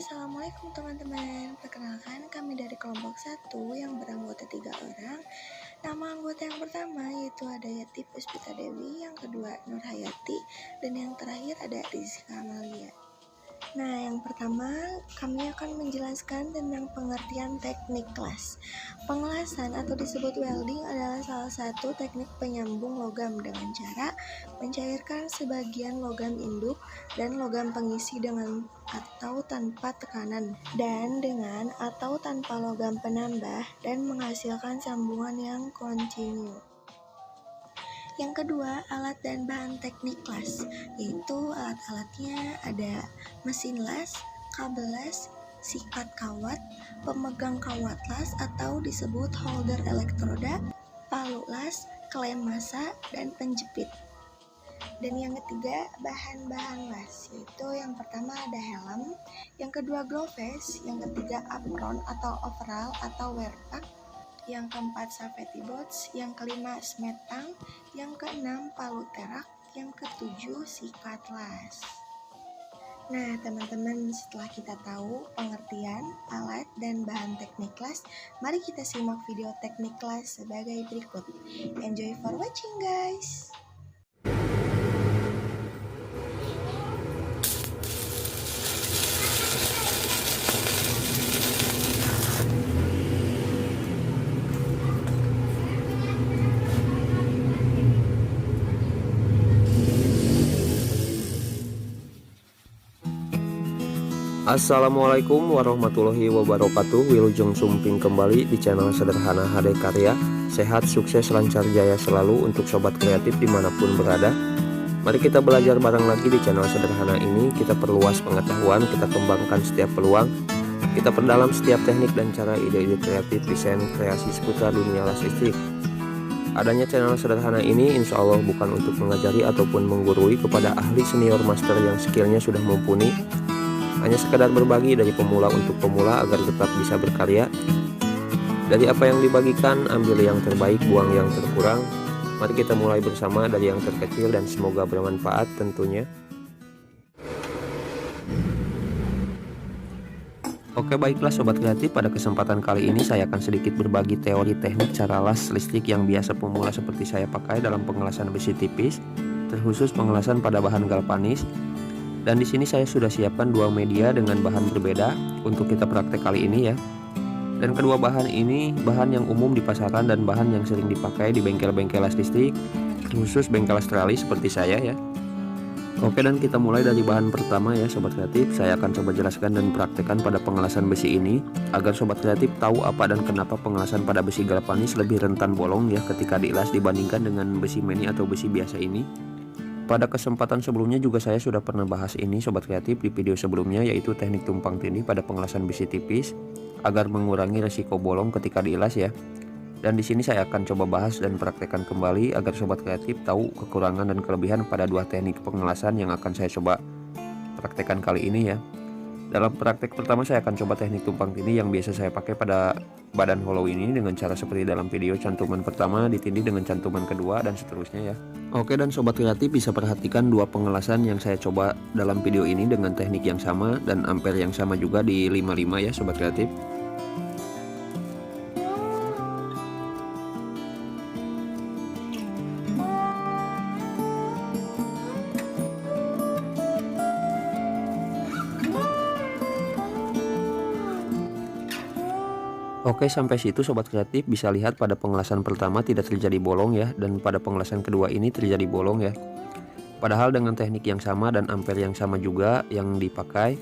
Assalamualaikum teman-teman. Perkenalkan, kami dari kelompok 1 yang beranggota 3 orang. Nama anggota yang pertama yaitu ada Yati Puspita Dewi, yang kedua Nur Hayati, dan yang terakhir ada Rizka Amalia. Nah, yang pertama kami akan menjelaskan tentang pengertian teknik las. Pengelasan atau disebut welding adalah salah satu teknik penyambung logam dengan cara mencairkan sebagian logam induk dan logam pengisi dengan atau tanpa tekanan, dan dengan atau tanpa logam penambah, dan menghasilkan sambungan yang kontinu. Yang kedua, alat dan bahan teknik las, yaitu alat-alatnya ada mesin las, kabel las, sikat kawat, pemegang kawat las atau disebut holder elektroda, palu las, klem massa, dan penjepit. Dan yang ketiga, bahan-bahan las, yaitu yang pertama ada helm, yang kedua gloves, yang ketiga apron atau overall atau wear pack, yang keempat safety boots, yang kelima smetang, yang keenam palu terak, yang ketujuh sikat las. Nah teman-teman, setelah kita tahu pengertian alat dan bahan teknik las, mari kita simak video teknik las sebagai berikut. Enjoy for watching guys. Assalamualaikum warahmatullahi wabarakatuh. Wilujeng Sumping kembali di channel Sederhana HD Karya. Sehat, sukses, lancar, jaya selalu untuk sobat kreatif dimanapun berada. Mari kita belajar bareng lagi di channel Sederhana ini. Kita perluas pengetahuan, kita kembangkan setiap peluang, kita perdalam setiap teknik dan cara ide-ide kreatif desain kreasi seputar dunia las listrik. Adanya channel Sederhana ini insya Allah bukan untuk mengajari ataupun menggurui kepada ahli senior master yang skillnya sudah mumpuni, hanya sekedar berbagi dari pemula untuk pemula agar tetap bisa berkarya. Dari apa yang dibagikan, ambil yang terbaik, buang yang terkurang. Mari kita mulai bersama dari yang terkecil dan semoga bermanfaat tentunya. Oke, baiklah sobat kreatif, pada kesempatan kali ini saya akan sedikit berbagi teori teknik cara las listrik yang biasa pemula seperti saya pakai dalam pengelasan besi tipis, terkhusus pengelasan pada bahan galvanis. Dan di sini saya sudah siapkan dua media dengan bahan berbeda untuk kita praktek kali ini ya. Dan kedua bahan ini bahan yang umum di pasaran dan bahan yang sering dipakai di bengkel-bengkel las listrik, khusus bengkel Australia seperti saya ya. Oke, dan kita mulai dari bahan pertama ya sobat kreatif. Saya akan coba jelaskan dan praktekkan pada pengelasan besi ini agar sobat kreatif tahu apa dan kenapa pengelasan pada besi galvanis lebih rentan bolong ya ketika dilas dibandingkan dengan besi meni atau besi biasa ini. Pada kesempatan sebelumnya juga saya sudah pernah bahas ini sobat kreatif di video sebelumnya, yaitu teknik tumpang tindih pada pengelasan besi tipis agar mengurangi resiko bolong ketika dilas ya. Dan di sini saya akan coba bahas dan praktekkan kembali agar sobat kreatif tahu kekurangan dan kelebihan pada dua teknik pengelasan yang akan saya coba praktekkan kali ini ya. Dalam praktek pertama saya akan coba teknik tumpang tindih yang biasa saya pakai pada badan hollow ini dengan cara seperti dalam video cantuman pertama ditindih dengan cantuman kedua dan seterusnya ya. Oke, dan sobat kreatif bisa perhatikan dua pengelasan yang saya coba dalam video ini dengan teknik yang sama dan ampere yang sama juga di 55 ya sobat kreatif. Oke, sampai situ sobat kreatif bisa lihat pada pengelasan pertama tidak terjadi bolong ya, dan pada pengelasan kedua ini terjadi bolong ya. Padahal dengan teknik yang sama dan ampere yang sama juga yang dipakai.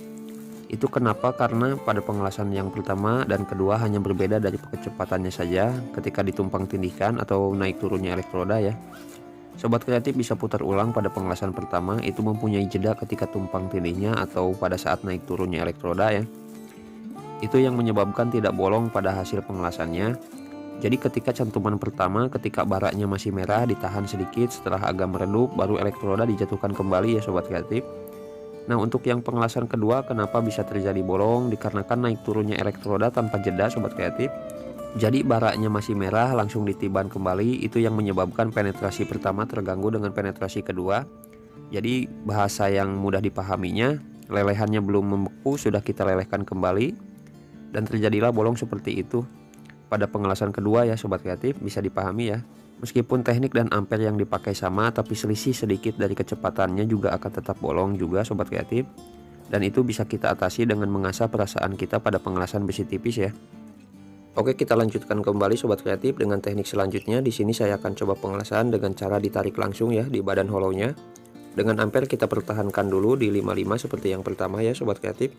Itu kenapa? Karena pada pengelasan yang pertama dan kedua hanya berbeda dari kecepatannya saja ketika ditumpang tindihkan atau naik turunnya elektroda ya. Sobat kreatif bisa putar ulang pada pengelasan pertama, itu mempunyai jeda ketika tumpang tindihnya atau pada saat naik turunnya elektroda ya. Itu yang menyebabkan tidak bolong pada hasil pengelasannya. Jadi ketika cantuman pertama, ketika baraknya masih merah ditahan sedikit, setelah agak meredup baru elektroda dijatuhkan kembali ya sobat kreatif. Nah, untuk yang pengelasan kedua kenapa bisa terjadi bolong? Dikarenakan naik turunnya elektroda tanpa jeda sobat kreatif. Jadi baraknya masih merah langsung ditiban kembali, itu yang menyebabkan penetrasi pertama terganggu dengan penetrasi kedua. Jadi bahasa yang mudah dipahaminya, lelehannya belum membeku sudah kita lelehkan kembali, dan terjadilah bolong seperti itu. Pada pengelasan kedua ya sobat kreatif, bisa dipahami ya. Meskipun teknik dan ampere yang dipakai sama, tapi selisih sedikit dari kecepatannya juga akan tetap bolong juga sobat kreatif. Dan itu bisa kita atasi dengan mengasah perasaan kita pada pengelasan besi tipis ya. Oke, kita lanjutkan kembali sobat kreatif dengan teknik selanjutnya. Di sini saya akan coba pengelasan dengan cara ditarik langsung ya di badan hollownya. Dengan ampere kita pertahankan dulu di 55 seperti yang pertama ya sobat kreatif.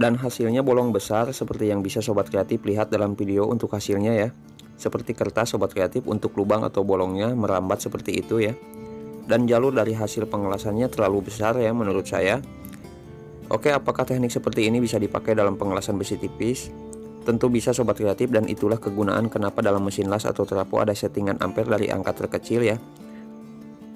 Dan hasilnya bolong besar seperti yang bisa sobat kreatif lihat dalam video untuk hasilnya ya. Seperti kertas sobat kreatif, untuk lubang atau bolongnya merambat seperti itu ya. Dan jalur dari hasil pengelasannya terlalu besar ya menurut saya. Oke, apakah teknik seperti ini bisa dipakai dalam pengelasan besi tipis? Tentu bisa sobat kreatif, dan itulah kegunaan kenapa dalam mesin las atau trapo ada settingan ampere dari angka terkecil ya.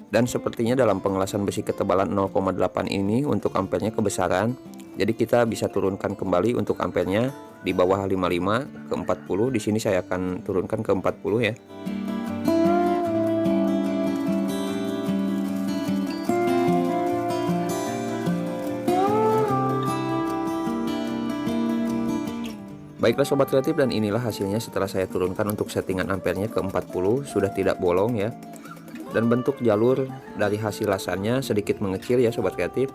Dan sepertinya dalam pengelasan besi ketebalan 0,8 ini untuk ampernya kebesaran, jadi kita bisa turunkan kembali untuk ampernya di bawah 55 ke 40. Di sini saya akan turunkan ke 40 ya. Baiklah sobat kreatif, dan inilah hasilnya setelah saya turunkan untuk settingan ampernya ke 40, sudah tidak bolong ya. Dan bentuk jalur dari hasil lasannya sedikit mengecil ya sobat kreatif.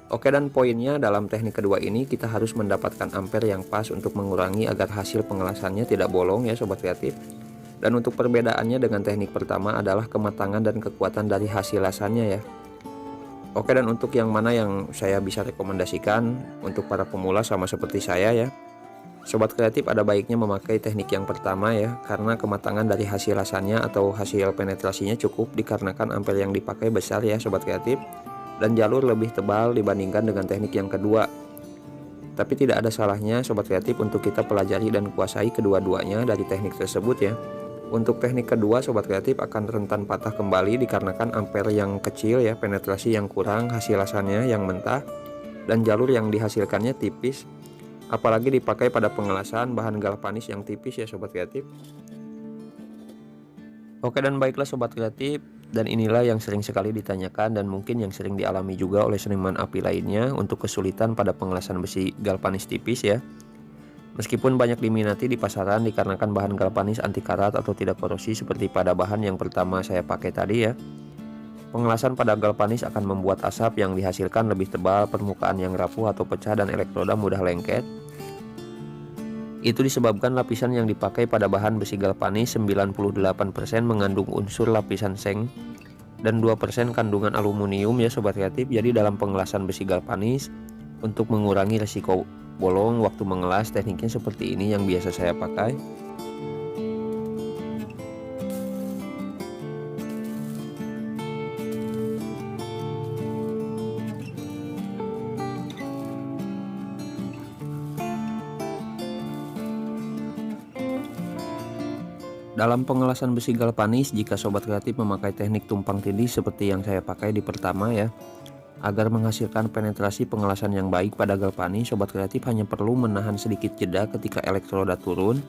Oke, dan poinnya dalam teknik kedua ini kita harus mendapatkan ampere yang pas untuk mengurangi agar hasil pengelasannya tidak bolong ya sobat kreatif. Dan untuk perbedaannya dengan teknik pertama adalah kematangan dan kekuatan dari hasil lasannya ya. Oke, dan untuk yang mana yang saya bisa rekomendasikan untuk para pemula sama seperti saya ya, sobat kreatif ada baiknya memakai teknik yang pertama ya, karena kematangan dari hasil lasannya atau hasil penetrasinya cukup dikarenakan ampere yang dipakai besar ya sobat kreatif, dan jalur lebih tebal dibandingkan dengan teknik yang kedua. Tapi tidak ada salahnya sobat kreatif untuk kita pelajari dan kuasai kedua-duanya dari teknik tersebut ya. Untuk teknik kedua sobat kreatif akan rentan patah kembali dikarenakan ampere yang kecil ya, penetrasi yang kurang, hasil lasannya yang mentah, dan jalur yang dihasilkannya tipis. Apalagi dipakai pada pengelasan bahan galvanis yang tipis ya sobat kreatif. Oke, dan baiklah sobat kreatif, dan inilah yang sering sekali ditanyakan dan mungkin yang sering dialami juga oleh seniman api lainnya untuk kesulitan pada pengelasan besi galvanis tipis ya. Meskipun banyak diminati di pasaran dikarenakan bahan galvanis anti karat atau tidak korosi seperti pada bahan yang pertama saya pakai tadi ya. Pengelasan pada galvanis akan membuat asap yang dihasilkan lebih tebal, permukaan yang rapuh atau pecah, dan elektroda mudah lengket. Itu disebabkan lapisan yang dipakai pada bahan besi galvanis 98% mengandung unsur lapisan seng dan 2% kandungan aluminium ya sobat kreatif. Jadi dalam pengelasan besi galvanis, untuk mengurangi resiko bolong waktu mengelas, tekniknya seperti ini yang biasa saya pakai. Dalam pengelasan besi galvanis, jika sobat kreatif memakai teknik tumpang tindih seperti yang saya pakai di pertama ya, agar menghasilkan penetrasi pengelasan yang baik pada galvanis, sobat kreatif hanya perlu menahan sedikit jeda ketika elektroda turun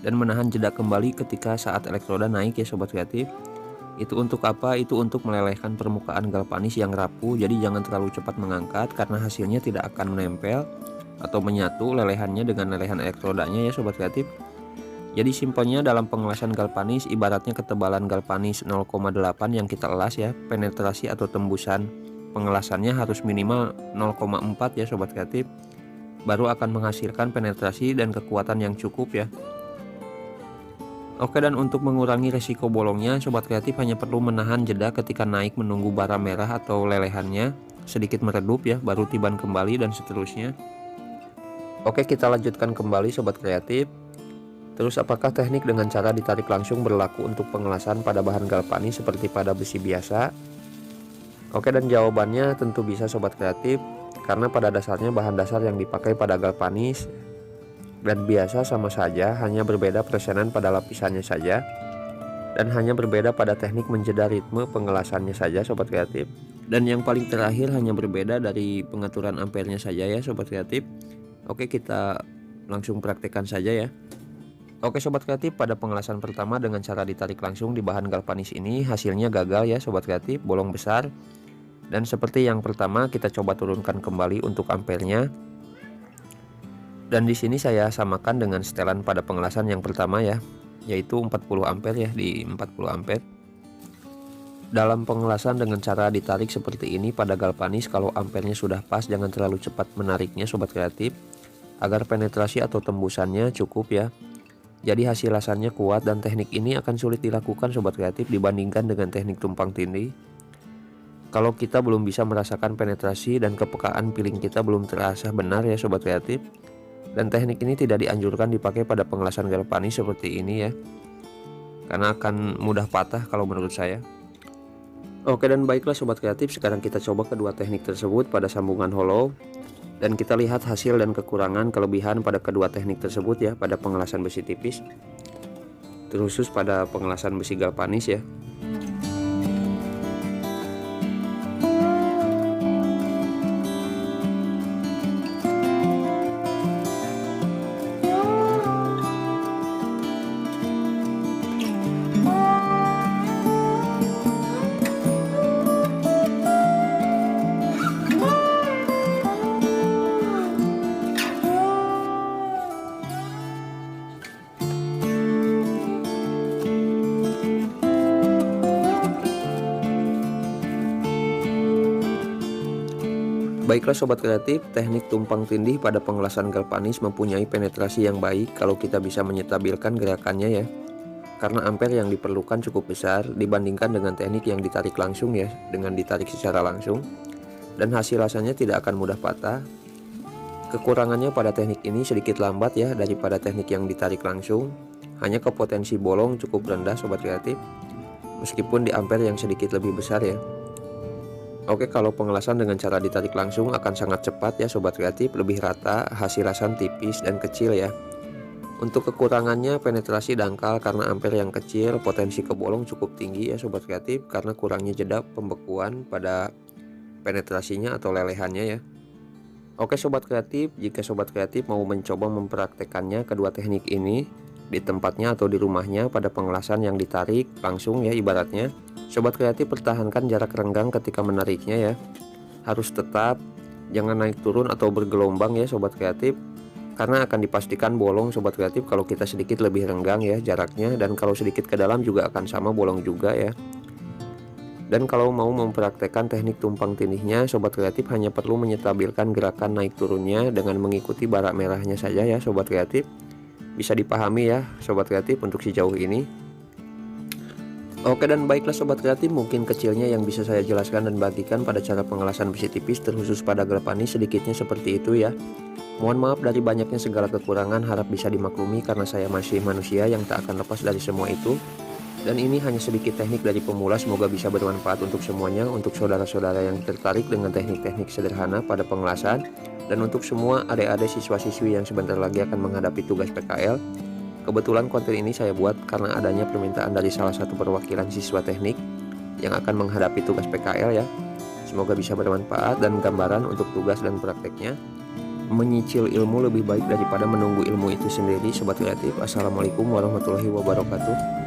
dan menahan jeda kembali ketika saat elektroda naik ya sobat kreatif. Itu untuk apa? Itu untuk melelehkan permukaan galvanis yang rapuh. Jadi jangan terlalu cepat mengangkat karena hasilnya tidak akan menempel atau menyatu lelehannya dengan lelehan elektrodanya ya sobat kreatif. Jadi simpelnya dalam pengelasan galvanis ibaratnya ketebalan galvanis 0,8 yang kita elas ya, penetrasi atau tembusan pengelasannya harus minimal 0,4 ya sobat kreatif, baru akan menghasilkan penetrasi dan kekuatan yang cukup ya. Oke, dan untuk mengurangi resiko bolongnya, sobat kreatif hanya perlu menahan jeda ketika naik menunggu bara merah atau lelehannya sedikit meredup ya, baru tiban kembali dan seterusnya. Oke, kita lanjutkan kembali sobat kreatif. Terus apakah teknik dengan cara ditarik langsung berlaku untuk pengelasan pada bahan galvanis seperti pada besi biasa? Oke, dan jawabannya tentu bisa sobat kreatif, karena pada dasarnya bahan dasar yang dipakai pada galvanis dan biasa sama saja, hanya berbeda persenan pada lapisannya saja, dan hanya berbeda pada teknik menjeda ritme pengelasannya saja sobat kreatif. Dan yang paling terakhir hanya berbeda dari pengaturan ampernya saja ya sobat kreatif. Oke, kita langsung praktekkan saja ya. Oke sobat kreatif, pada pengelasan pertama dengan cara ditarik langsung di bahan galvanis ini hasilnya gagal ya sobat kreatif, bolong besar. Dan seperti yang pertama, kita coba turunkan kembali untuk ampernya. Dan di sini saya samakan dengan setelan pada pengelasan yang pertama ya, yaitu 40 ampere ya, di 40 ampere. Dalam pengelasan dengan cara ditarik seperti ini pada galvanis, kalau ampernya sudah pas, jangan terlalu cepat menariknya sobat kreatif, agar penetrasi atau tembusannya cukup ya. Jadi hasil lasannya kuat, dan teknik ini akan sulit dilakukan sobat kreatif dibandingkan dengan teknik tumpang tindih. Kalau kita belum bisa merasakan penetrasi dan kepekaan piling kita belum terasa benar ya sobat kreatif. Dan teknik ini tidak dianjurkan dipakai pada pengelasan galvanis seperti ini ya, karena akan mudah patah kalau menurut saya. Oke, dan baiklah sobat kreatif, sekarang kita coba kedua teknik tersebut pada sambungan hollow. Dan kita lihat hasil dan kekurangan kelebihan pada kedua teknik tersebut ya, pada pengelasan besi tipis, terkhusus pada pengelasan besi galvanis ya. Baiklah sobat kreatif, teknik tumpang tindih pada pengelasan galvanis mempunyai penetrasi yang baik kalau kita bisa menyetabilkan gerakannya ya. Karena ampere yang diperlukan cukup besar dibandingkan dengan teknik yang ditarik langsung ya, dengan ditarik secara langsung. Dan hasil lasannya tidak akan mudah patah. Kekurangannya pada teknik ini sedikit lambat ya daripada teknik yang ditarik langsung. Hanya ke potensi bolong cukup rendah sobat kreatif, meskipun di ampere yang sedikit lebih besar ya. Oke, kalau pengelasan dengan cara ditarik langsung akan sangat cepat ya sobat kreatif, lebih rata, hasil lasan tipis dan kecil ya. Untuk kekurangannya, penetrasi dangkal karena ampere yang kecil, potensi kebolong cukup tinggi ya sobat kreatif, karena kurangnya jeda pembekuan pada penetrasinya atau lelehannya ya. Oke sobat kreatif, jika sobat kreatif mau mencoba mempraktekannya kedua teknik ini di tempatnya atau di rumahnya pada pengelasan yang ditarik langsung ya ibaratnya, sobat kreatif pertahankan jarak renggang ketika menariknya ya. Harus tetap, jangan naik turun atau bergelombang ya sobat kreatif, karena akan dipastikan bolong sobat kreatif kalau kita sedikit lebih renggang ya jaraknya, dan kalau sedikit ke dalam juga akan sama bolong juga ya. Dan kalau mau mempraktekkan teknik tumpang tindihnya, sobat kreatif hanya perlu menyetabilkan gerakan naik turunnya dengan mengikuti barak merahnya saja ya sobat kreatif. Bisa dipahami ya sobat kreatif untuk sejauh ini. Oke, dan baiklah sobat kreatif, mungkin kecilnya yang bisa saya jelaskan dan bagikan pada cara pengelasan besi tipis terkhusus pada galvanis sedikitnya seperti itu ya. Mohon maaf dari banyaknya segala kekurangan, harap bisa dimaklumi karena saya masih manusia yang tak akan lepas dari semua itu. Dan ini hanya sedikit teknik dari pemula, semoga bisa bermanfaat untuk semuanya, untuk saudara-saudara yang tertarik dengan teknik-teknik sederhana pada pengelasan, dan untuk semua adik-adik siswa-siswi yang sebentar lagi akan menghadapi tugas PKL. Kebetulan konten ini saya buat karena adanya permintaan dari salah satu perwakilan siswa teknik yang akan menghadapi tugas PKL ya. Semoga bisa bermanfaat dan gambaran untuk tugas dan prakteknya. Menyicil ilmu lebih baik daripada menunggu ilmu itu sendiri sobat kreatif. Assalamualaikum warahmatullahi wabarakatuh.